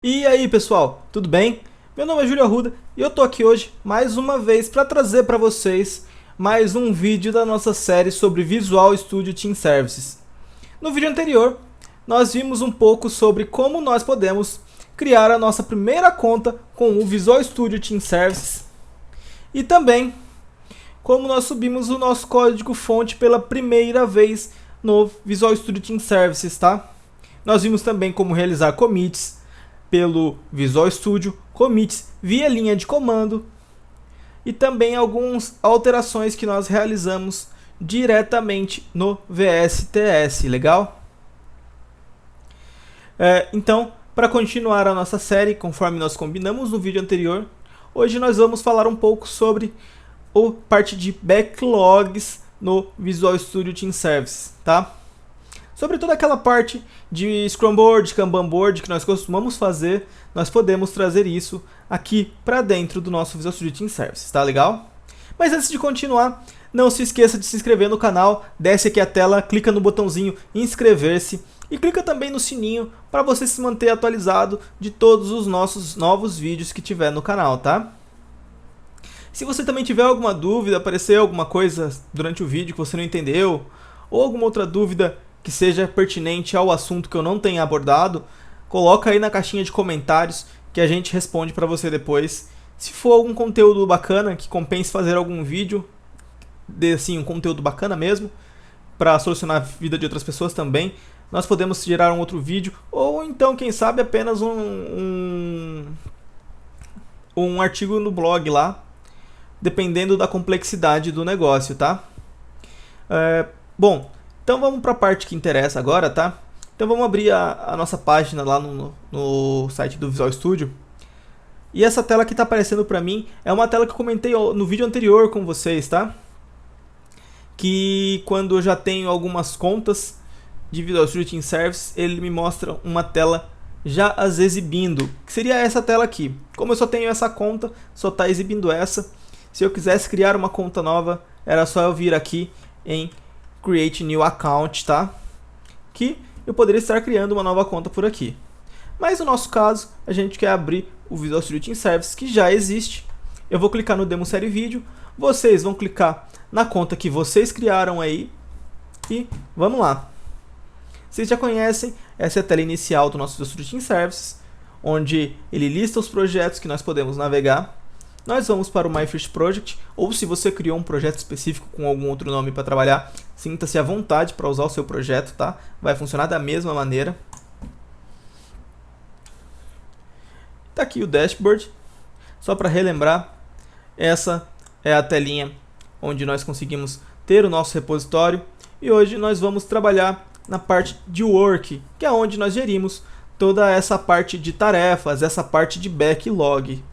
E aí pessoal, tudo bem? Meu nome é Júlio Arruda e eu tô aqui hoje mais uma vez para trazer para vocês mais um vídeo da nossa série sobre Visual Studio Team Services. No vídeo anterior, nós vimos um pouco sobre como nós podemos criar a nossa primeira conta com o Visual Studio Team Services e também como nós subimos o nosso código fonte pela primeira vez no Visual Studio Team Services, tá? Nós vimos também como realizar commits pelo Visual Studio, commits via linha de comando e também algumas alterações que nós realizamos diretamente no VSTS, legal? Então, para continuar a nossa série, conforme nós combinamos no vídeo anterior, hoje nós vamos falar um pouco sobre a parte de backlogs no Visual Studio Team Services, tá? Sobre toda aquela parte de Scrum Board, Kanban Board que nós costumamos fazer, nós podemos trazer isso aqui para dentro do nosso Visual Studio Team Services, tá legal? Mas antes de continuar, não se esqueça de se inscrever no canal, desce aqui a tela, clica no botãozinho inscrever-se e clica também no sininho para você se manter atualizado de todos os nossos novos vídeos que tiver no canal, tá? Se você também tiver alguma dúvida, aparecer alguma coisa durante o vídeo que você não entendeu, ou alguma outra dúvida que seja pertinente ao assunto que eu não tenha abordado, coloca aí na caixinha de comentários que a gente responde para você depois. Se for algum conteúdo bacana, que compense fazer algum vídeo, assim, um conteúdo bacana mesmo, para solucionar a vida de outras pessoas também, nós podemos gerar um outro vídeo, ou então, quem sabe, apenas um artigo no blog lá, dependendo da complexidade do negócio, tá? Bom, então vamos para a parte que interessa agora, tá? Então vamos abrir a nossa página lá no site do Visual Studio. E essa tela que está aparecendo para mim é uma tela que eu comentei no vídeo anterior com vocês, tá? Que quando eu já tenho algumas contas de Visual Studio Team Services, ele me mostra uma tela já as exibindo, que seria essa tela aqui. Como eu só tenho essa conta, só está exibindo essa. Se eu quisesse criar uma conta nova, era só eu vir aqui em Create New Account, tá? Que eu poderia estar criando uma nova conta por aqui. Mas no nosso caso, a gente quer abrir o Visual Studio Team Services, que já existe. Eu vou clicar no Demo Série Vídeo. Vocês vão clicar na conta que vocês criaram aí. E vamos lá. Vocês já conhecem, essa é a tela inicial do nosso Visual Studio Team Services, onde ele lista os projetos que nós podemos navegar. Nós vamos para o My First Project, ou se você criou um projeto específico com algum outro nome para trabalhar, sinta-se à vontade para usar o seu projeto, tá? Vai funcionar da mesma maneira. Tá aqui o dashboard. Só para relembrar, essa é a telinha onde nós conseguimos ter o nosso repositório. E hoje nós vamos trabalhar na parte de Work, que é onde nós gerimos toda essa parte de tarefas, essa parte de backlog.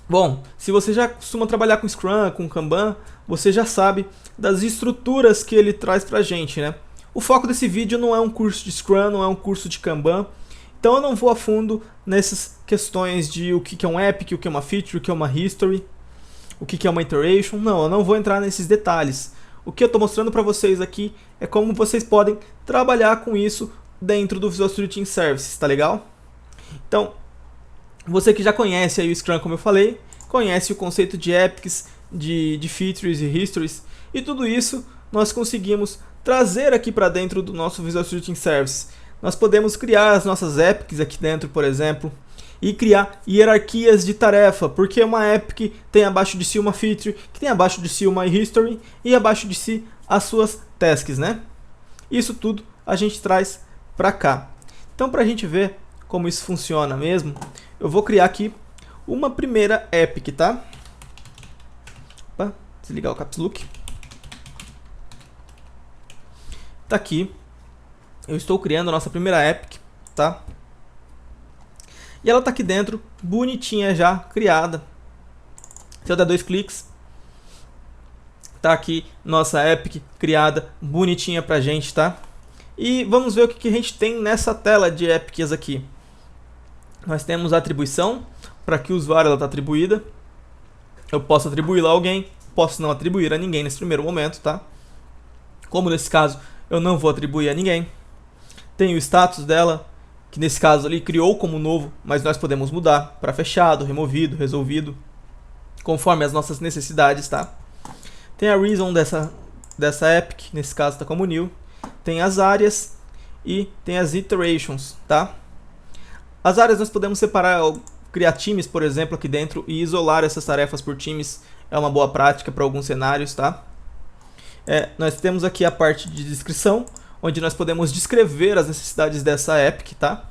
Bom, se você já costuma trabalhar com Scrum, com Kanban, você já sabe das estruturas que ele traz pra gente, né? O foco desse vídeo não é um curso de Scrum, não é um curso de Kanban, então eu não vou a fundo nessas questões de o que é um epic, o que é uma feature, o que é uma history, o que é uma iteration. Não, eu não vou entrar nesses detalhes. O que eu estou mostrando para vocês aqui é como vocês podem trabalhar com isso dentro do Visual Studio Team Services, tá legal? Então, você que já conhece aí o Scrum, como eu falei, conhece o conceito de epics, de features e histories, e tudo isso nós conseguimos trazer aqui para dentro do nosso Visual Studio Team Services. Nós podemos criar as nossas epics aqui dentro, por exemplo, e criar hierarquias de tarefa, porque uma epic tem abaixo de si uma feature, que tem abaixo de si uma history, e abaixo de si as suas tasks, né? Isso tudo a gente traz para cá. Então, para a gente ver como isso funciona mesmo, eu vou criar aqui uma primeira epic, tá? Opa, desligar o Caps Lock. Tá aqui. Eu estou criando a nossa primeira epic, tá? E ela tá aqui dentro, bonitinha já, criada. Se eu der 2 cliques, tá aqui nossa epic criada, bonitinha pra gente, tá? E vamos ver o que a gente tem nessa tela de epics aqui. Nós temos a atribuição, para que usuário ela está atribuída. Eu posso atribuí-la a alguém, posso não atribuir a ninguém nesse primeiro momento, tá? Como nesse caso eu não vou atribuir a ninguém. Tem o status dela, que nesse caso ali criou como novo, mas nós podemos mudar para fechado, removido, resolvido, conforme as nossas necessidades, tá? Tem a reason dessa epic, nesse caso está como new, tem as áreas e tem as iterations, tá? As áreas nós podemos separar, criar times, por exemplo, aqui dentro e isolar essas tarefas por times, é uma boa prática para alguns cenários, tá? Nós temos aqui a parte de descrição, onde nós podemos descrever as necessidades dessa epic, tá?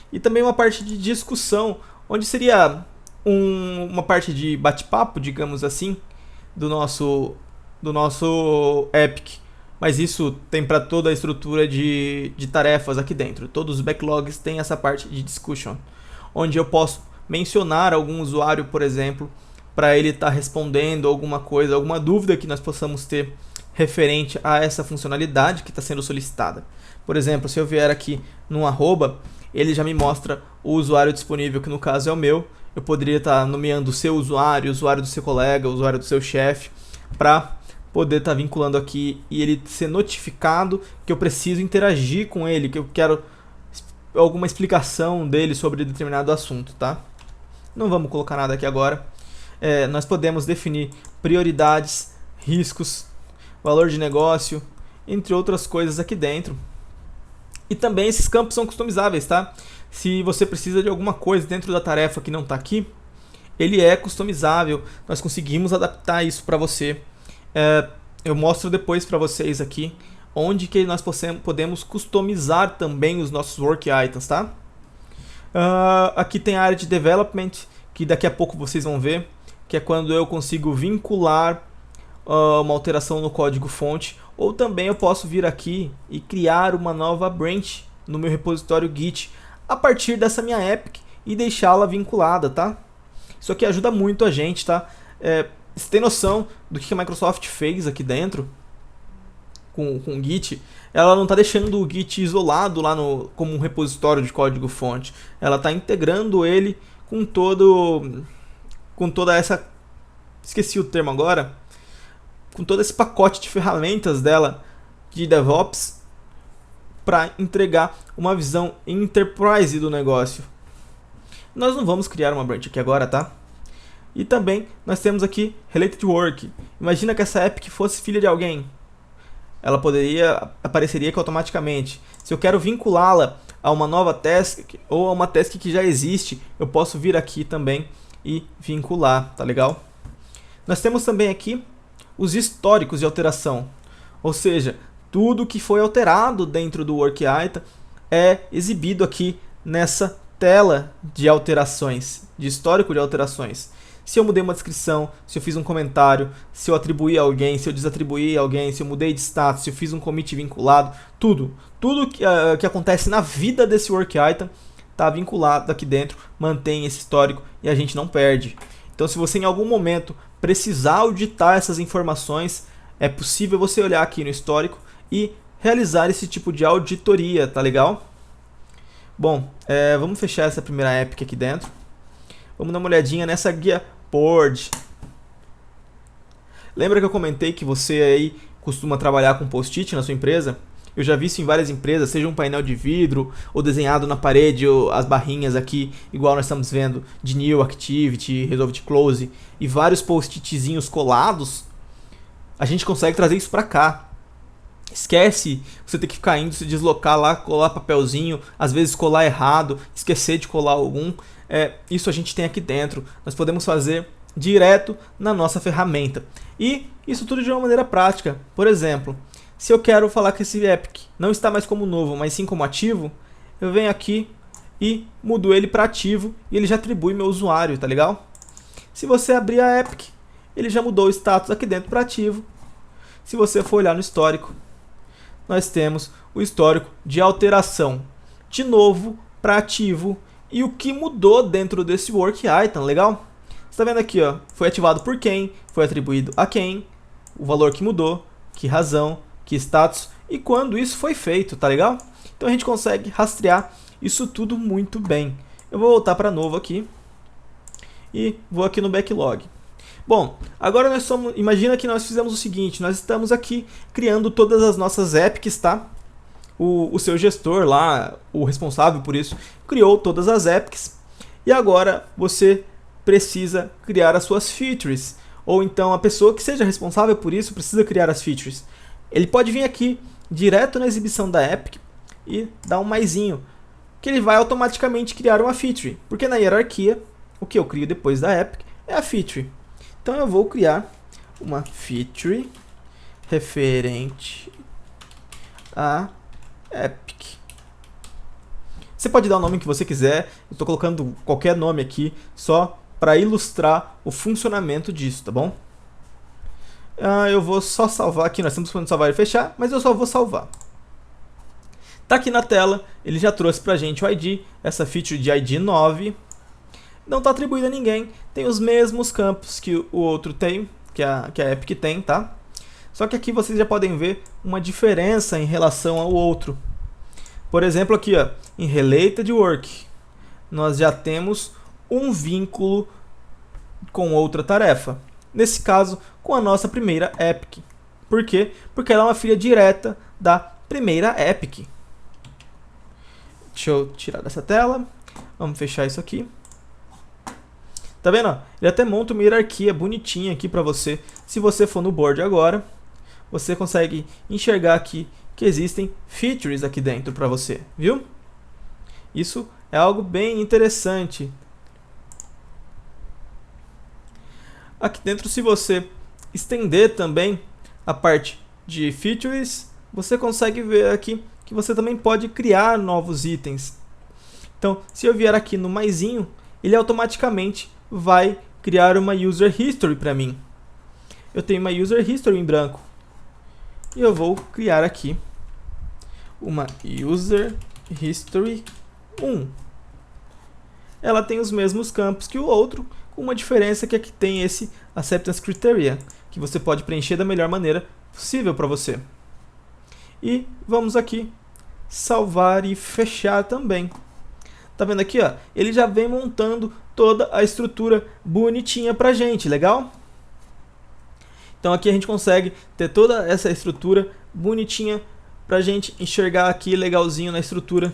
E também uma parte de discussão, onde seria uma parte de bate-papo, digamos assim, do nosso epic. Mas isso tem para toda a estrutura de tarefas aqui dentro. Todos os backlogs têm essa parte de discussion, onde eu posso mencionar algum usuário, por exemplo, para ele estar respondendo alguma coisa, alguma dúvida que nós possamos ter referente a essa funcionalidade que está sendo solicitada. Por exemplo, se eu vier aqui no arroba, ele já me mostra o usuário disponível, que no caso é o meu. Eu poderia estar nomeando o seu usuário, o usuário do seu colega, o usuário do seu chefe, para poder estar vinculando aqui e ele ser notificado que eu preciso interagir com ele, que eu quero alguma explicação dele sobre determinado assunto, tá? Não vamos colocar nada aqui agora. Nós podemos definir prioridades, riscos, valor de negócio, entre outras coisas aqui dentro. E também esses campos são customizáveis, tá? Se você precisa de alguma coisa dentro da tarefa que não está aqui, ele é customizável. Nós conseguimos adaptar isso para você. Eu mostro depois para vocês aqui onde que nós podemos customizar também os nossos work items, tá? Aqui tem a área de development, que daqui a pouco vocês vão ver, que é quando eu consigo vincular uma alteração no código fonte, ou também eu posso vir aqui e criar uma nova branch no meu repositório Git a partir dessa minha epic e deixá-la vinculada, tá? Isso aqui ajuda muito a gente, tá? Você tem noção do que a Microsoft fez aqui dentro com o Git? Ela não está deixando o Git isolado lá como um repositório de código fonte. Ela está integrando ele com toda essa... Esqueci o termo agora. Com todo esse pacote de ferramentas dela de DevOps para entregar uma visão enterprise do negócio. Nós não vamos criar uma branch aqui agora, tá? E também nós temos aqui Related Work. Imagina que essa epic fosse filha de alguém. Ela apareceria aqui automaticamente. Se eu quero vinculá-la a uma nova task ou a uma task que já existe, eu posso vir aqui também e vincular, tá legal? Nós temos também aqui os históricos de alteração, ou seja, tudo que foi alterado dentro do work item é exibido aqui nessa tela de alterações, de histórico de alterações. Se eu mudei uma descrição, se eu fiz um comentário, se eu atribuí a alguém, se eu desatribuí a alguém, se eu mudei de status, se eu fiz um commit vinculado, tudo que acontece na vida desse work item está vinculado aqui dentro, mantém esse histórico e a gente não perde. Então, se você em algum momento precisar auditar essas informações, é possível você olhar aqui no histórico e realizar esse tipo de auditoria, tá legal? Bom, vamos fechar essa primeira epic aqui dentro. Vamos dar uma olhadinha nessa guia board. Lembra que eu comentei que você aí costuma trabalhar com post-it na sua empresa? Eu já vi isso em várias empresas, seja um painel de vidro ou desenhado na parede, ou as barrinhas aqui, igual nós estamos vendo, de New Activity, Resolved Close, e vários post-itzinhos colados. A gente consegue trazer isso para cá. Esquece você ter que ficar indo, se deslocar lá, colar papelzinho, às vezes colar errado, esquecer de colar algum. Isso a gente tem aqui dentro. Nós podemos fazer direto na nossa ferramenta. E isso tudo de uma maneira prática. Por exemplo, se eu quero falar que esse epic não está mais como novo, mas sim como ativo, eu venho aqui e mudo ele para ativo e ele já atribui meu usuário, tá legal? Se você abrir a epic, ele já mudou o status aqui dentro para ativo. Se você for olhar no histórico, nós temos o histórico de alteração de novo para ativo e o que mudou dentro desse work item, legal? Você está vendo aqui, ó, foi ativado por quem, foi atribuído a quem, o valor que mudou, que razão, que status e quando isso foi feito, tá legal? Então a gente consegue rastrear isso tudo muito bem. Eu vou voltar para novo aqui e vou aqui no backlog. Bom, agora imagina que nós fizemos o seguinte, nós estamos aqui criando todas as nossas epics, tá? o seu gestor lá, o responsável por isso, criou todas as epics e agora você precisa criar as suas features. Ou então a pessoa que seja responsável por isso precisa criar as features. Ele pode vir aqui direto na exibição da epic e dar um maisinho, que ele vai automaticamente criar uma feature, porque na hierarquia o que eu crio depois da epic é a feature. Então eu vou criar uma feature referente a epic. Você pode dar o nome que você quiser, eu estou colocando qualquer nome aqui só para ilustrar o funcionamento disso, tá bom? Eu vou só salvar aqui, nós estamos falando salvar e fechar, mas eu só vou salvar. Tá aqui na tela, ele já trouxe pra gente o ID, essa feature de ID 9. Não está atribuída a ninguém, tem os mesmos campos que o outro tem, que a Epic tem, tá? Só que aqui vocês já podem ver uma diferença em relação ao outro. Por exemplo, aqui ó, em Related Work, nós já temos um vínculo com outra tarefa. Nesse caso, com a nossa primeira Epic. Por quê? Porque ela é uma filha direta da primeira Epic. Deixa eu tirar dessa tela. Vamos fechar isso aqui. Tá vendo? Ele até monta uma hierarquia bonitinha aqui para você. Se você for no board agora, você consegue enxergar aqui que existem features aqui dentro para você, viu? Isso é algo bem interessante. Aqui dentro, se você estender também a parte de features, você consegue ver aqui que você também pode criar novos itens. Então, se eu vier aqui no maisinho, ele automaticamente vai criar uma user history para mim. Eu tenho uma user history em branco. E eu vou criar aqui uma user history 1. Ela tem os mesmos campos que o outro, com uma diferença que aqui tem esse acceptance criteria, que você pode preencher da melhor maneira possível para você. E vamos aqui salvar e fechar também. Tá vendo aqui, ó? Ele já vem montando toda a estrutura bonitinha pra gente, legal? Então aqui a gente consegue ter toda essa estrutura bonitinha pra gente enxergar aqui legalzinho na estrutura.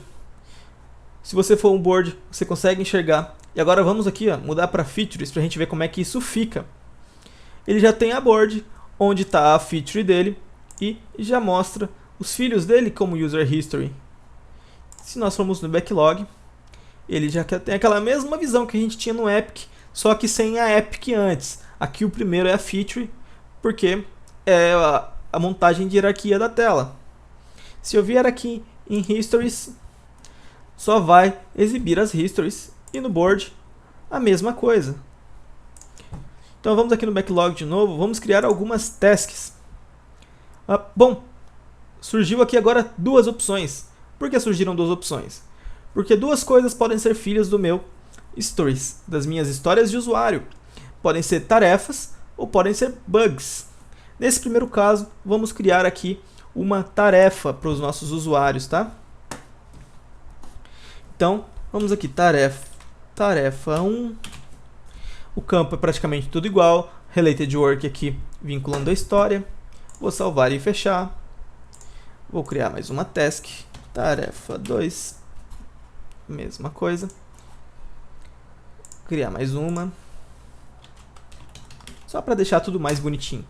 Se você for um board, você consegue enxergar. E agora vamos aqui, ó, mudar para features pra gente ver como é que isso fica. Ele já tem a board, onde está a feature dele e já mostra os filhos dele como user history. Se nós formos no backlog, ele já tem aquela mesma visão que a gente tinha no Epic, só que sem a Epic antes. Aqui o primeiro é a feature, porque é a montagem de hierarquia da tela. Se eu vier aqui em Histories, só vai exibir as Histories, e no Board a mesma coisa. Então vamos aqui no Backlog de novo, vamos criar algumas tasks. Bom, surgiu aqui agora duas opções. Por que surgiram duas opções? Porque duas coisas podem ser filhas do meu Stories, das minhas histórias de usuário. Podem ser tarefas ou podem ser bugs. Nesse primeiro caso, vamos criar aqui uma tarefa para os nossos usuários, tá? Então, vamos aqui, tarefa 1. O campo é praticamente tudo igual. Related Work aqui, vinculando a história. Vou salvar e fechar. Vou criar mais uma task. Tarefa 2. Mesma coisa. Criar mais uma. Só para deixar tudo mais bonitinho.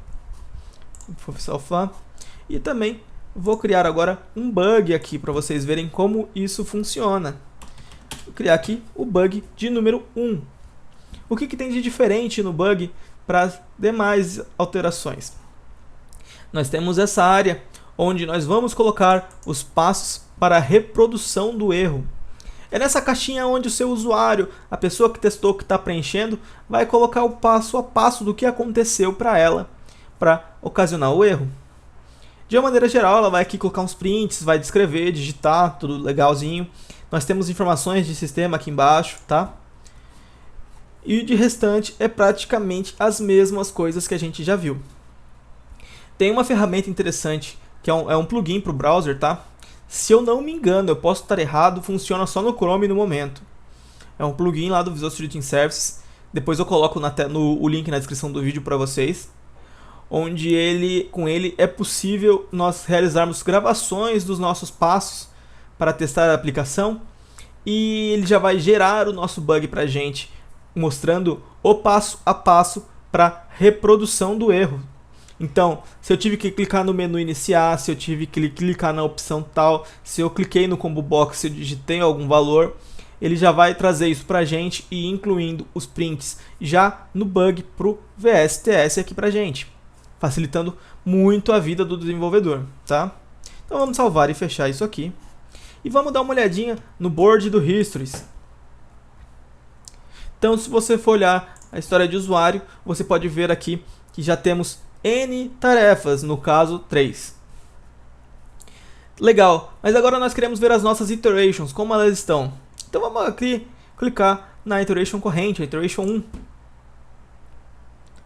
Vou salvar. E também vou criar agora um bug aqui para vocês verem como isso funciona. Vou criar aqui o bug de número 1. O que tem de diferente no bug para as demais alterações? Nós temos essa área onde nós vamos colocar os passos para a reprodução do erro. É nessa caixinha onde o seu usuário, a pessoa que testou, que está preenchendo, vai colocar o passo a passo do que aconteceu para ela, para ocasionar o erro. De uma maneira geral, ela vai aqui colocar uns prints, vai descrever, digitar, tudo legalzinho. Nós temos informações de sistema aqui embaixo, tá? E de restante é praticamente as mesmas coisas que a gente já viu. Tem uma ferramenta interessante, que é um plugin para o browser, tá? Se eu não me engano, eu posso estar errado, funciona só no Chrome no momento. É um plugin lá do Visual Studio Team Services. Depois eu coloco o link na descrição do vídeo para vocês. onde com ele é possível nós realizarmos gravações dos nossos passos para testar a aplicação, e ele já vai gerar o nosso bug para a gente, mostrando o passo a passo para reprodução do erro. Então, se eu tive que clicar no menu iniciar, se eu tive que clicar na opção tal, se eu cliquei no combo box, se eu digitei algum valor, ele já vai trazer isso pra gente e incluindo os prints já no bug pro VSTS aqui pra gente, facilitando muito a vida do desenvolvedor, tá? Então vamos salvar e fechar isso aqui. E vamos dar uma olhadinha no board do Histories. Então, se você for olhar a história de usuário, você pode ver aqui que já temos N tarefas, no caso 3. Legal, mas agora nós queremos ver as nossas iterations, como elas estão. Então vamos aqui clicar na iteration corrente, a iteration 1.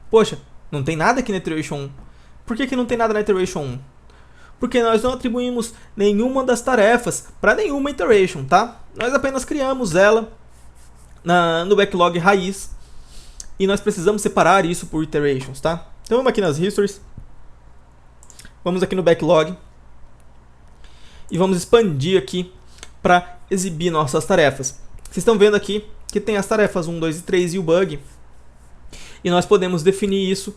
Poxa, não tem nada aqui na iteration 1. Por que não tem nada na iteration 1? Porque nós não atribuímos nenhuma das tarefas para nenhuma iteration, tá? Nós apenas criamos ela no backlog raiz e nós precisamos separar isso por iterations, tá? Então vamos aqui nas histories, vamos aqui no backlog e vamos expandir aqui para exibir nossas tarefas. Vocês estão vendo aqui que tem as tarefas 1, 2 e 3 e o bug, e nós podemos definir isso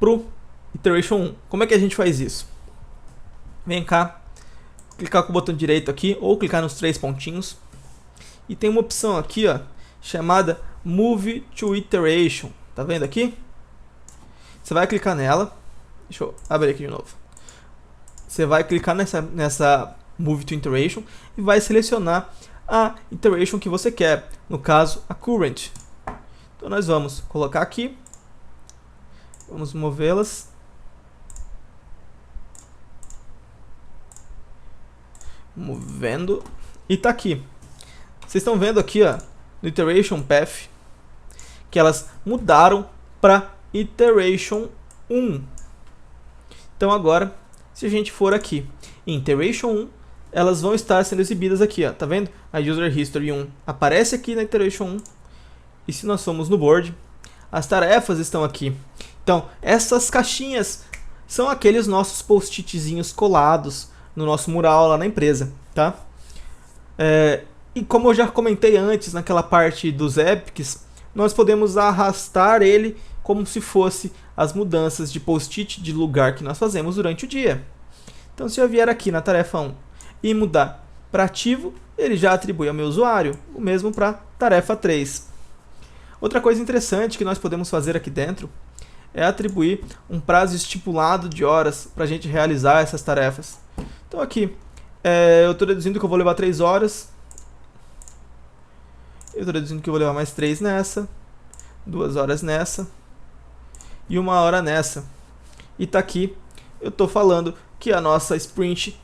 pro iteration 1. Como é que a gente faz isso? Vem cá, clicar com o botão direito aqui ou clicar nos 3 pontinhos e tem uma opção aqui, ó, chamada Move to Iteration. Tá vendo aqui? Você vai clicar nela. Deixa eu abrir aqui de novo. Você vai clicar nessa Move to Iteration e vai selecionar a iteration que você quer, no caso a current. Então nós vamos colocar aqui, vamos movê-las, movendo, e tá aqui. Vocês estão vendo aqui, ó, no iteration path, que elas mudaram para iteration 1. Então agora, se a gente for aqui em iteration 1, elas vão estar sendo exibidas aqui, ó, tá vendo? A user history 1 aparece aqui na iteration 1, e se nós formos no board, as tarefas estão aqui. Então, essas caixinhas são aqueles nossos post-itzinhos colados no nosso mural lá na empresa, tá? E como eu já comentei antes, naquela parte dos epics, nós podemos arrastar ele como se fosse as mudanças de post-it de lugar que nós fazemos durante o dia. Então, se eu vier aqui na tarefa 1 e mudar para ativo, ele já atribui ao meu usuário, o mesmo para tarefa 3. Outra coisa interessante que nós podemos fazer aqui dentro é atribuir um prazo estipulado de horas para a gente realizar essas tarefas. Então aqui, eu estou deduzindo que eu vou levar 3 horas, eu estou deduzindo que eu vou levar mais 3 nessa, 2 horas nessa e 1 hora nessa. E tá aqui, eu estou falando que a nossa sprint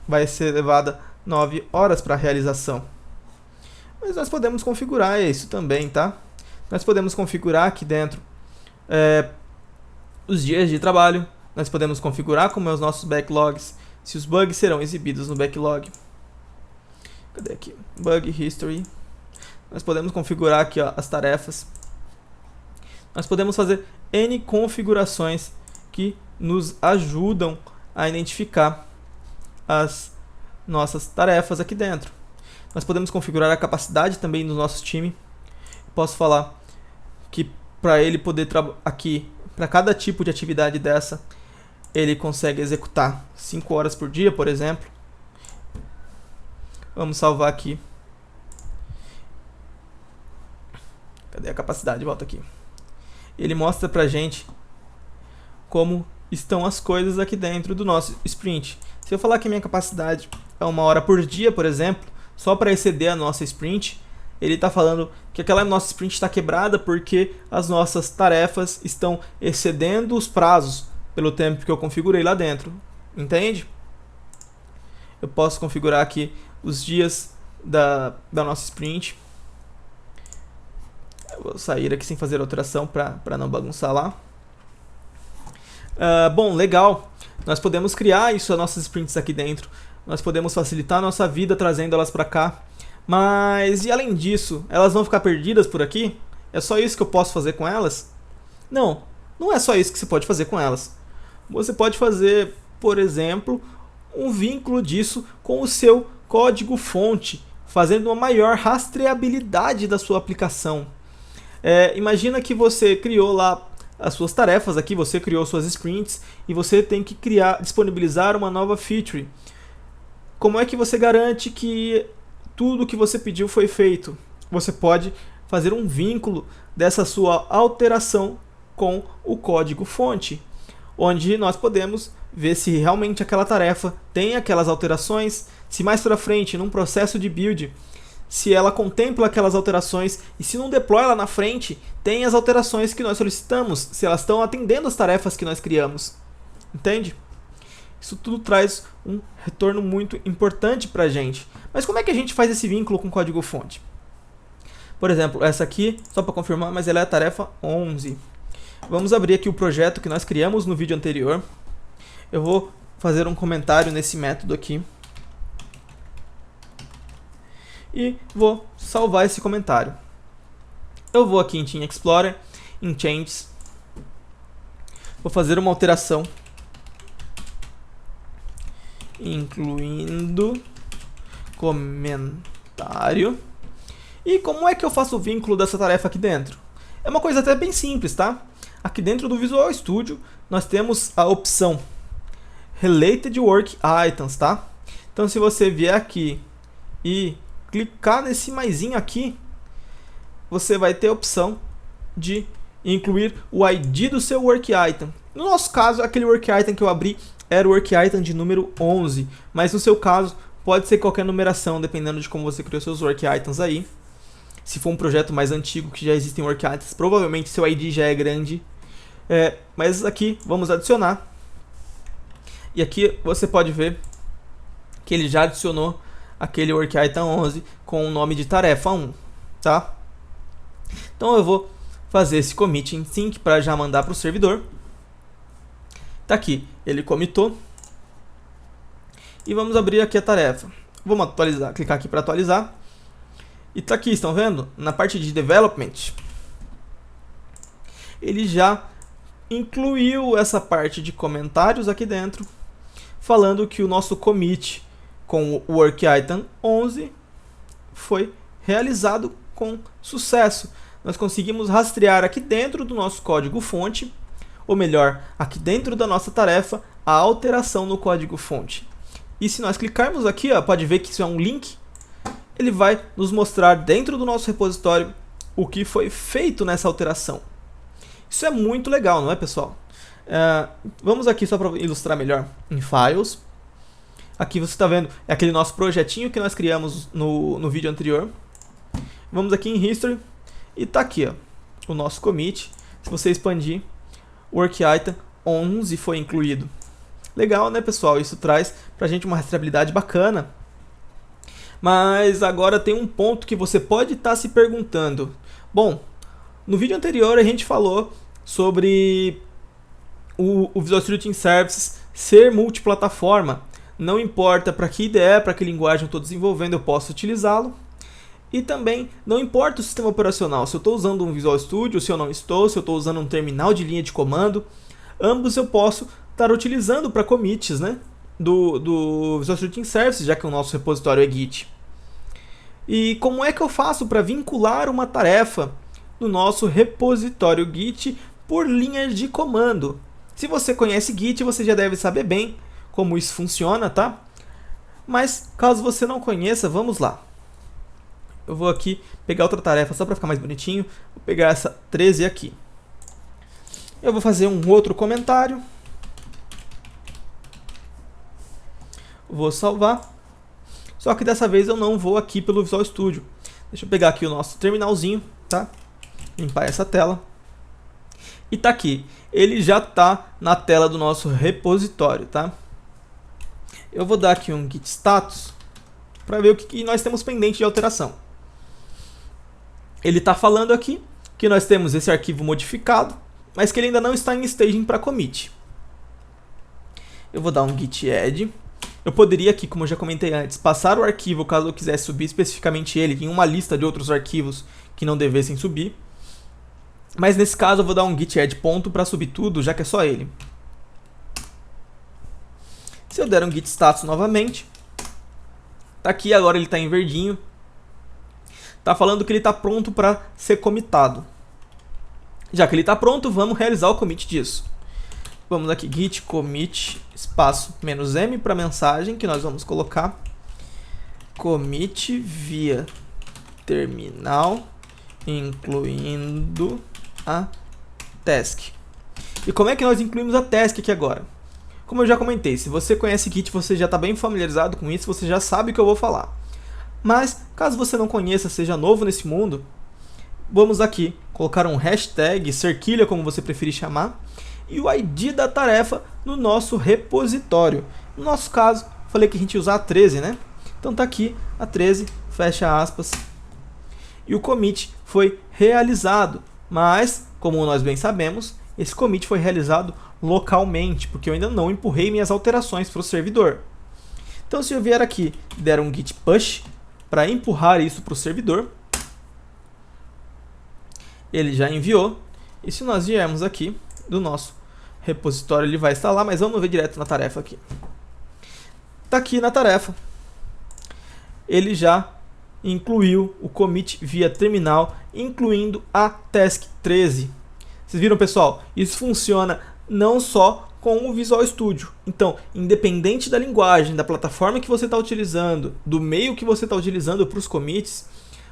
vai ser levada 9 horas para a realização. Mas nós podemos configurar isso também, tá? Nós podemos configurar aqui dentro os dias de trabalho, nós podemos configurar como é os nossos backlogs, se os bugs serão exibidos no backlog. Cadê aqui? Bug History. Nós podemos configurar aqui, ó, as tarefas. Nós podemos fazer N configurações que nos ajudam a identificar as nossas tarefas aqui dentro. Nós podemos configurar a capacidade também do nosso time. Posso falar que para ele poder aqui, para cada tipo de atividade dessa, ele consegue executar 5 horas por dia, por exemplo. Vamos salvar aqui. Cadê a capacidade? Volta aqui. Ele mostra pra gente como estão as coisas aqui dentro do nosso sprint. Se eu falar que minha capacidade é 1 hora por dia, por exemplo, só para exceder a nossa sprint, ele está falando que aquela nossa sprint está quebrada porque as nossas tarefas estão excedendo os prazos pelo tempo que eu configurei lá dentro. Entende? Eu posso configurar aqui os dias da nossa sprint. Eu vou sair aqui sem fazer alteração para não bagunçar lá. Bom, legal. Nós podemos criar isso, as nossas sprints aqui dentro. Nós podemos facilitar a nossa vida trazendo elas para cá. Mas, e além disso, elas vão ficar perdidas por aqui? É só isso que eu posso fazer com elas? Não. não é só isso que você pode fazer com elas. Você pode fazer, por exemplo, um vínculo disso com o seu código-fonte, fazendo uma maior rastreabilidade da sua aplicação. Imagina que você criou lá as suas tarefas aqui, você criou suas sprints e você tem que disponibilizar uma nova feature. Como é que você garante que tudo que você pediu foi feito? Você pode fazer um vínculo dessa sua alteração com o código-fonte, onde nós podemos ver se realmente aquela tarefa tem aquelas alterações, se mais para frente, num processo de build, se ela contempla aquelas alterações e se num deploy lá na frente tem as alterações que nós solicitamos, se elas estão atendendo as tarefas que nós criamos. Entende? Isso tudo traz um retorno muito importante para a gente. Mas como é que a gente faz esse vínculo com o código-fonte? Por exemplo, essa aqui, só para confirmar, mas ela é a tarefa 11. Vamos abrir aqui o projeto que nós criamos no vídeo anterior. Eu vou fazer um comentário nesse método aqui. E vou salvar esse comentário. Eu vou aqui em Team Explorer, em Changes. Vou fazer uma alteração, incluindo comentário. E como é que eu faço o vínculo dessa tarefa aqui dentro? É uma coisa até bem simples, tá? Aqui dentro do Visual Studio, nós temos a opção Related Work Items, tá? Então, se você vier aqui e clicar nesse maisinho aqui, você vai ter a opção de incluir o ID do seu Work Item. No nosso caso, aquele Work Item que eu abri era o Work Item de número 11, mas no seu caso, pode ser qualquer numeração, dependendo de como você criou seus Work Items aí. Se for um projeto mais antigo, que já existem Work Items, provavelmente seu ID já é grande. Mas aqui, vamos adicionar. E aqui você pode ver que ele já adicionou aquele Work Item 11 com o nome de tarefa 1, tá? Então eu vou fazer esse commit em sync para já mandar para o servidor. Tá aqui, ele commitou. E vamos abrir aqui a tarefa. Vamos atualizar, clicar aqui para atualizar. E tá aqui, estão vendo? Na parte de development, ele já incluiu essa parte de comentários aqui dentro, falando que o nosso commit com o Work Item 11 foi realizado com sucesso. Nós conseguimos rastrear aqui dentro do nosso código-fonte, ou melhor, aqui dentro da nossa tarefa, a alteração no código-fonte. E se nós clicarmos aqui, ó, pode ver que isso é um link, ele vai nos mostrar dentro do nosso repositório o que foi feito nessa alteração. Isso é muito legal, não é, pessoal? Vamos aqui só para ilustrar melhor em Files. Aqui você está vendo, é aquele nosso projetinho que nós criamos no vídeo anterior. Vamos aqui em History e está aqui, ó, o nosso commit. Se você expandir, o Work Item 11 foi incluído. Legal, né, pessoal? Isso traz para a gente uma rastreabilidade bacana. Mas agora tem um ponto que você pode estar se perguntando. Bom, no vídeo anterior a gente falou sobre o Visual Studio Team Services ser multiplataforma. Não importa para que IDE, para que linguagem eu estou desenvolvendo, eu posso utilizá-lo. E também não importa o sistema operacional, se eu estou usando um Visual Studio, se eu não estou, se eu estou usando um terminal de linha de comando, ambos eu posso estar utilizando para commits, né, do Visual Studio Team Services, já que o nosso repositório é Git. E como é que eu faço para vincular uma tarefa no nosso repositório Git por linhas de comando? Se você conhece Git, você já deve saber bem como isso funciona, tá? Mas caso você não conheça, vamos lá. Eu vou aqui pegar outra tarefa só para ficar mais bonitinho. Vou pegar essa 13 aqui. Eu vou fazer um outro comentário. Vou salvar. Só que dessa vez eu não vou aqui pelo Visual Studio. Deixa eu pegar aqui o nosso terminalzinho, tá? Limpar essa tela. E tá aqui. Ele já tá na tela do nosso repositório, tá? Eu vou dar aqui um git status para ver o que nós temos pendente de alteração. Ele está falando aqui que nós temos esse arquivo modificado, mas que ele ainda não está em staging para commit. Eu vou dar um git add. Eu poderia aqui, como eu já comentei antes, passar o arquivo caso eu quisesse subir especificamente ele em uma lista de outros arquivos que não devessem subir. Mas nesse caso eu vou dar um git add ponto para subir tudo, já que é só ele. Se eu der um git status novamente, tá aqui, agora ele está em verdinho. Tá falando que ele está pronto para ser comitado. Já que ele está pronto, vamos realizar o commit disso. Vamos aqui, git commit espaço "-m" para mensagem que nós vamos colocar commit via terminal, incluindo a task. E como é que nós incluímos a task aqui agora? Como eu já comentei, se você conhece Git, você já está bem familiarizado com isso, você já sabe o que eu vou falar. Mas, caso você não conheça, seja novo nesse mundo, vamos aqui colocar um hashtag, cerquilha, como você preferir chamar, e o ID da tarefa no nosso repositório. No nosso caso, falei que a gente ia usar a 13, né? Então tá aqui a 13, fecha aspas, e o commit foi realizado. Mas, como nós bem sabemos, esse commit foi realizado localmente, porque eu ainda não empurrei minhas alterações para o servidor. Então, se eu vier aqui e der um git push para empurrar isso para o servidor, ele já enviou. E se nós viermos aqui do nosso repositório, ele vai estar lá, mas vamos ver direto na tarefa aqui. Está aqui na tarefa. Ele já incluiu o commit via terminal, incluindo a task 13. Vocês viram, pessoal? Isso funciona não só com o Visual Studio. Então, independente da linguagem, da plataforma que você está utilizando, do meio que você está utilizando para os commits,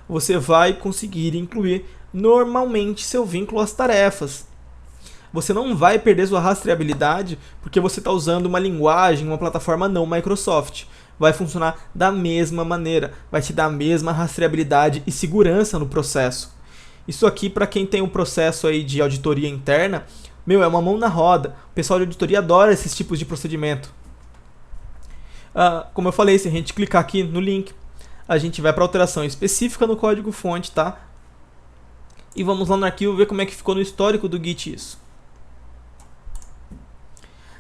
você vai conseguir incluir normalmente seu vínculo às tarefas. Você não vai perder sua rastreabilidade porque você está usando uma linguagem, uma plataforma não Microsoft. Vai funcionar da mesma maneira, vai te dar a mesma rastreabilidade e segurança no processo. Isso aqui, para quem tem um processo aí de auditoria interna, é uma mão na roda. O pessoal de auditoria adora esses tipos de procedimento. Como eu falei, se a gente clicar aqui no link, a gente vai para alteração específica no código-fonte, tá? E vamos lá no arquivo ver como é que ficou no histórico do Git isso.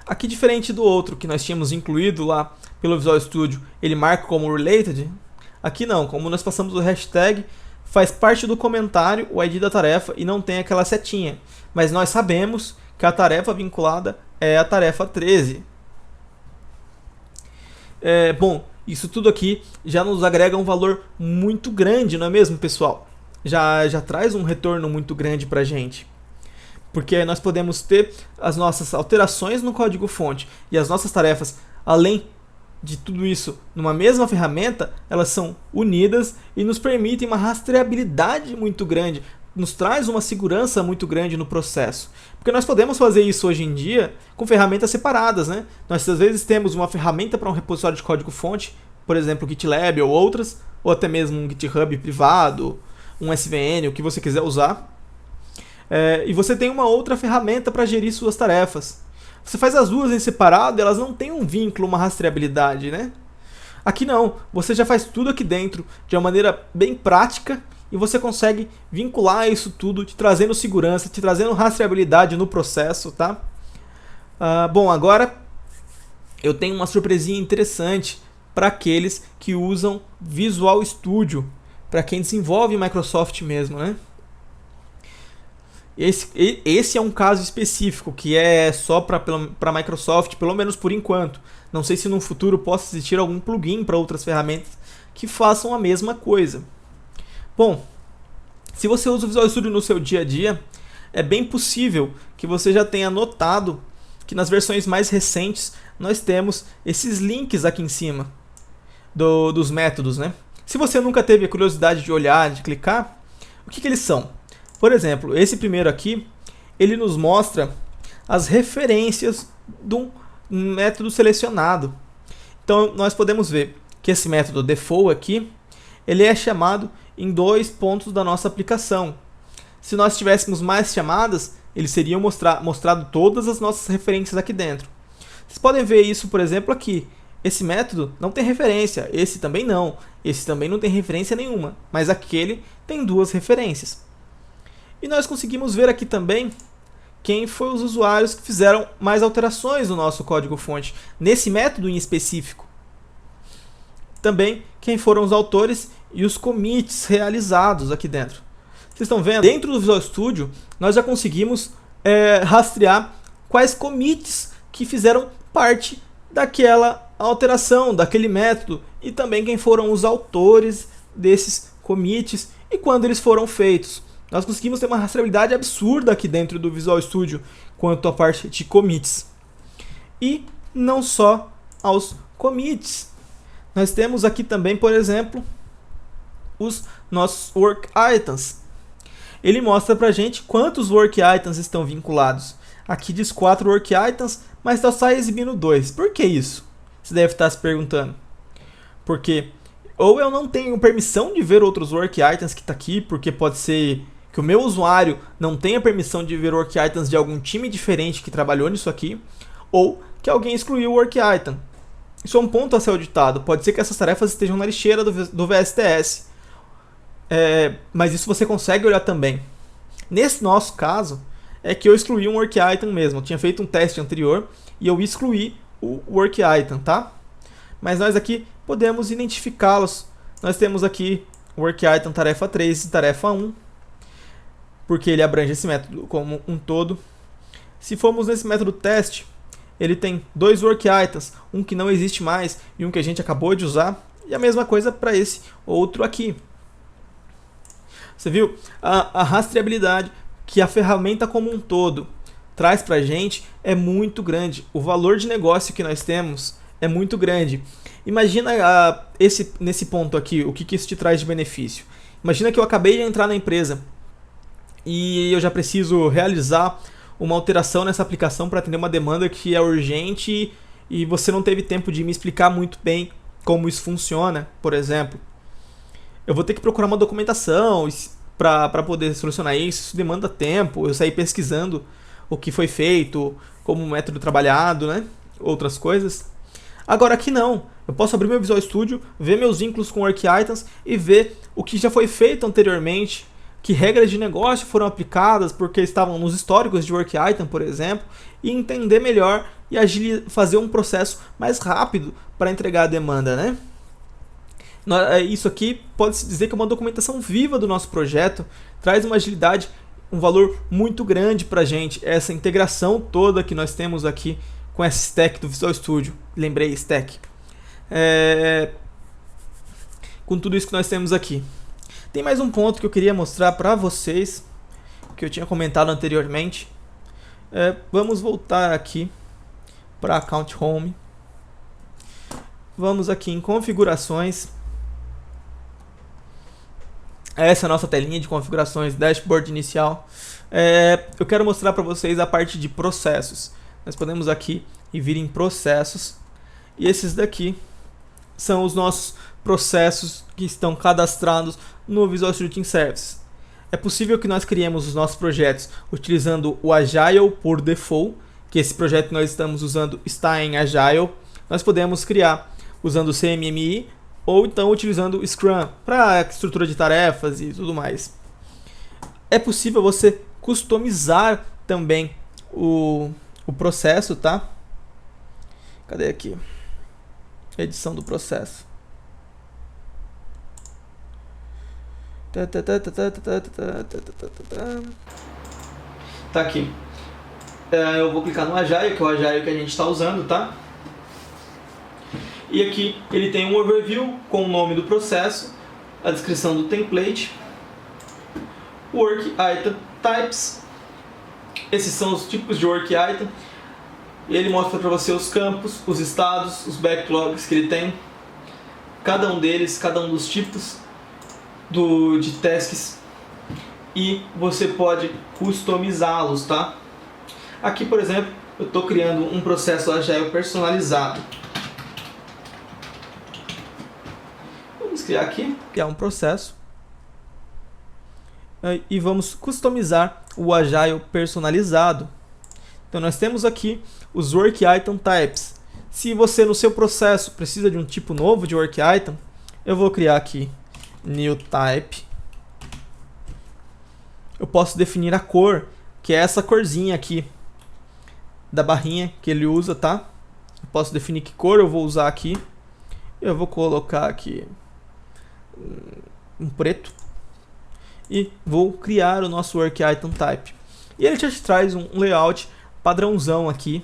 Aqui, diferente do outro que nós tínhamos incluído lá pelo Visual Studio, ele marca como related. Aqui não, como nós passamos o hashtag, faz parte do comentário o ID da tarefa e não tem aquela setinha. Mas nós sabemos que a tarefa vinculada é a tarefa 13. Bom, isso tudo aqui já nos agrega um valor muito grande, não é mesmo, pessoal? Já traz um retorno muito grande para a gente. Porque nós podemos ter as nossas alterações no código-fonte e as nossas tarefas, além de tudo isso, numa mesma ferramenta, elas são unidas e nos permitem uma rastreabilidade muito grande, nos traz uma segurança muito grande no processo. Porque nós podemos fazer isso hoje em dia com ferramentas separadas, né? Nós às vezes temos uma ferramenta para um repositório de código-fonte, por exemplo, o GitLab ou outras, ou até mesmo um GitHub privado, um SVN, o que você quiser usar. E você tem uma outra ferramenta para gerir suas tarefas. Você faz as duas em separado e elas não têm um vínculo, uma rastreabilidade, né? Aqui não, você já faz tudo aqui dentro de uma maneira bem prática e você consegue vincular isso tudo, te trazendo segurança, te trazendo rastreabilidade no processo, tá? Bom, agora eu tenho uma surpresinha interessante para aqueles que usam Visual Studio, para quem desenvolve Microsoft mesmo, né? Esse é um caso específico que é só para Microsoft, pelo menos por enquanto. Não sei se no futuro possa existir algum plugin para outras ferramentas que façam a mesma coisa. Bom, se você usa o Visual Studio no seu dia a dia, é bem possível que você já tenha notado que nas versões mais recentes nós temos esses links aqui em cima dos métodos, né? Se você nunca teve a curiosidade de olhar, de clicar, o que eles são? Por exemplo, esse primeiro aqui, ele nos mostra as referências de um método selecionado. Então, nós podemos ver que esse método default aqui, ele é chamado em 2 pontos da nossa aplicação. Se nós tivéssemos mais chamadas, eles seriam mostrado todas as nossas referências aqui dentro. Vocês podem ver isso, por exemplo, aqui. Esse método não tem referência, esse também não tem referência nenhuma, mas aquele tem 2 referências. E nós conseguimos ver aqui também quem foram os usuários que fizeram mais alterações no nosso código-fonte, nesse método em específico. Também quem foram os autores e os commits realizados aqui dentro. Vocês estão vendo? Dentro do Visual Studio, nós já conseguimos rastrear quais commits que fizeram parte daquela alteração, daquele método, e também quem foram os autores desses commits e quando eles foram feitos. Nós conseguimos ter uma rastreabilidade absurda aqui dentro do Visual Studio quanto à parte de commits. E não só aos commits. Nós temos aqui também, por exemplo, os nossos work items. Ele mostra pra gente quantos work items estão vinculados. Aqui diz 4 work items, mas está só exibindo 2. Por que isso? Você deve estar se perguntando. Porque ou eu não tenho permissão de ver outros work items que está aqui, porque pode ser que o meu usuário não tenha permissão de ver work items de algum time diferente que trabalhou nisso aqui, ou que alguém excluiu o work item. Isso é um ponto a ser auditado. Pode ser que essas tarefas estejam na lixeira do VSTS. Mas isso você consegue olhar também. Nesse nosso caso, é que eu excluí um work item mesmo. Eu tinha feito um teste anterior e eu excluí o work item, tá? Mas nós aqui podemos identificá-los. Nós temos aqui o work item tarefa 3 e tarefa 1, porque ele abrange esse método como um todo. Se formos nesse método teste, ele tem 2 work items, um que não existe mais e um que a gente acabou de usar, e a mesma coisa para esse outro aqui. Você viu a rastreabilidade que a ferramenta como um todo traz para a gente é muito grande. O valor de negócio que nós temos é muito grande. Imagina nesse ponto aqui, o que isso te traz de benefício. Imagina que eu acabei de entrar na empresa e eu já preciso realizar uma alteração nessa aplicação para atender uma demanda que é urgente e você não teve tempo de me explicar muito bem como isso funciona, por exemplo. Eu vou ter que procurar uma documentação para poder solucionar isso. Isso demanda tempo, eu sair pesquisando o que foi feito, como método trabalhado, né? Outras coisas. Agora aqui não, eu posso abrir meu Visual Studio, ver meus vínculos com work items e ver o que já foi feito anteriormente, que regras de negócio foram aplicadas porque estavam nos históricos de work item, por exemplo, e entender melhor e fazer um processo mais rápido para entregar a demanda, né? Isso aqui pode-se dizer que é uma documentação viva do nosso projeto, traz uma agilidade, um valor muito grande para a gente, essa integração toda que nós temos aqui com essa stack do Visual Studio. Lembrei, stack. Com tudo isso que nós temos aqui. Tem mais um ponto que eu queria mostrar para vocês, que eu tinha comentado anteriormente. Vamos voltar aqui para Account Home. Vamos aqui em configurações. Essa é a nossa telinha de configurações, dashboard inicial. Eu quero mostrar para vocês a parte de processos. Nós podemos aqui ir vir em processos. E esses daqui são os nossos processos que estão cadastrados no Visual Studio Team Services. É possível que nós criemos os nossos projetos utilizando o Agile por default, que esse projeto que nós estamos usando está em Agile. Nós podemos criar usando o CMMI ou então utilizando o Scrum para estrutura de tarefas e tudo mais. É possível você customizar também o processo, tá? Cadê aqui? Edição do processo. Tá aqui. Eu vou clicar no Agile, que é o Agile que a gente está usando, tá? E aqui ele tem um overview com o nome do processo, a descrição do template, work item types. Esses são os tipos de work item. Ele mostra para você os campos, os estados, os backlogs que ele tem. Cada um deles, cada um dos tipos de tasks. E você pode customizá-los, tá? Aqui, por exemplo, eu estou criando um processo Agile personalizado. Vamos criar aqui, criar um processo. E vamos customizar o Agile personalizado. Então nós temos aqui os Work Item Types. Se você no seu processo precisa de um tipo novo de Work Item, eu vou criar aqui New Type. Eu posso definir a cor, que é essa corzinha aqui da barrinha que ele usa, tá? Eu posso definir que cor eu vou usar aqui. Eu vou colocar aqui um preto. e vou criar o nosso Work Item Type. E ele já te traz um layout padrãozão aqui,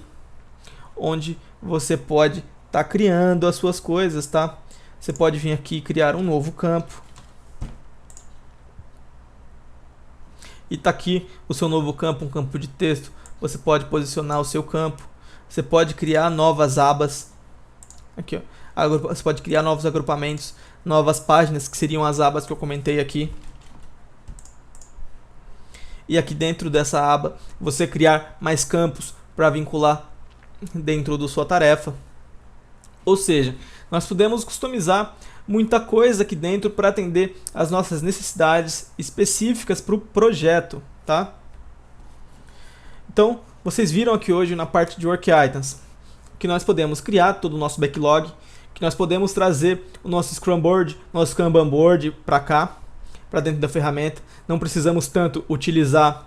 onde você pode estar criando as suas coisas, tá? Você pode vir aqui e criar um novo campo. E tá aqui o seu novo campo, um campo de texto. Você pode posicionar o seu campo. Você pode criar novas abas. Aqui, ó. Você pode criar novos agrupamentos, novas páginas, que seriam as abas que eu comentei aqui. E aqui dentro dessa aba, você criar mais campos para vincular dentro da sua tarefa. Ou seja, nós podemos customizar muita coisa aqui dentro para atender as nossas necessidades específicas para o projeto, tá? Então, vocês viram aqui hoje na parte de Work Items que nós podemos criar todo o nosso backlog, que nós podemos trazer o nosso Scrum Board, nosso Kanban Board para cá, para dentro da ferramenta. Não precisamos tanto utilizar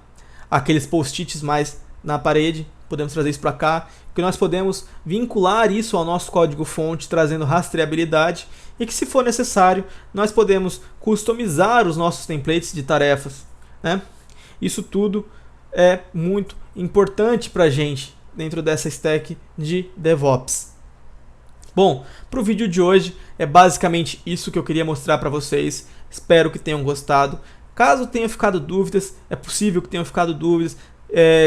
aqueles post-its mais na parede, podemos trazer isso para cá, que nós podemos vincular isso ao nosso código-fonte, trazendo rastreabilidade, e que, se for necessário, nós podemos customizar os nossos templates de tarefas, né? Isso tudo é muito importante para a gente dentro dessa stack de DevOps. Bom, para o vídeo de hoje é basicamente isso que eu queria mostrar para vocês. Espero que tenham gostado. Caso tenha ficado dúvidas, é possível que tenham ficado dúvidas,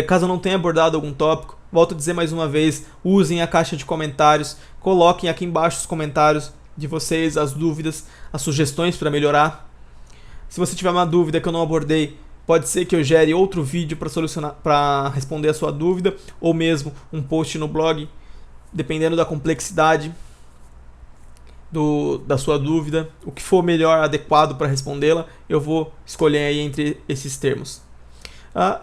caso eu não tenha abordado algum tópico, volto a dizer mais uma vez, usem a caixa de comentários, coloquem aqui embaixo os comentários de vocês, as dúvidas, as sugestões para melhorar. Se você tiver uma dúvida que eu não abordei, pode ser que eu gere outro vídeo para solucionar, para responder a sua dúvida, ou mesmo um post no blog, dependendo da complexidade da sua dúvida, o que for melhor, adequado para respondê-la, eu vou escolher aí entre esses termos.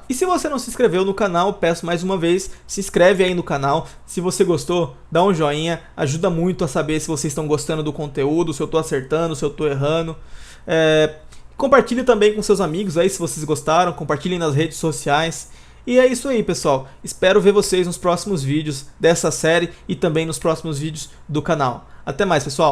E se você não se inscreveu no canal, peço mais uma vez, se inscreve aí no canal. Se você gostou, dá um joinha, ajuda muito a saber se vocês estão gostando do conteúdo, se eu estou acertando, se eu estou errando. Compartilhe também com seus amigos aí se vocês gostaram, compartilhem nas redes sociais. E é isso aí, pessoal. Espero ver vocês nos próximos vídeos dessa série e também nos próximos vídeos do canal. Até mais, pessoal!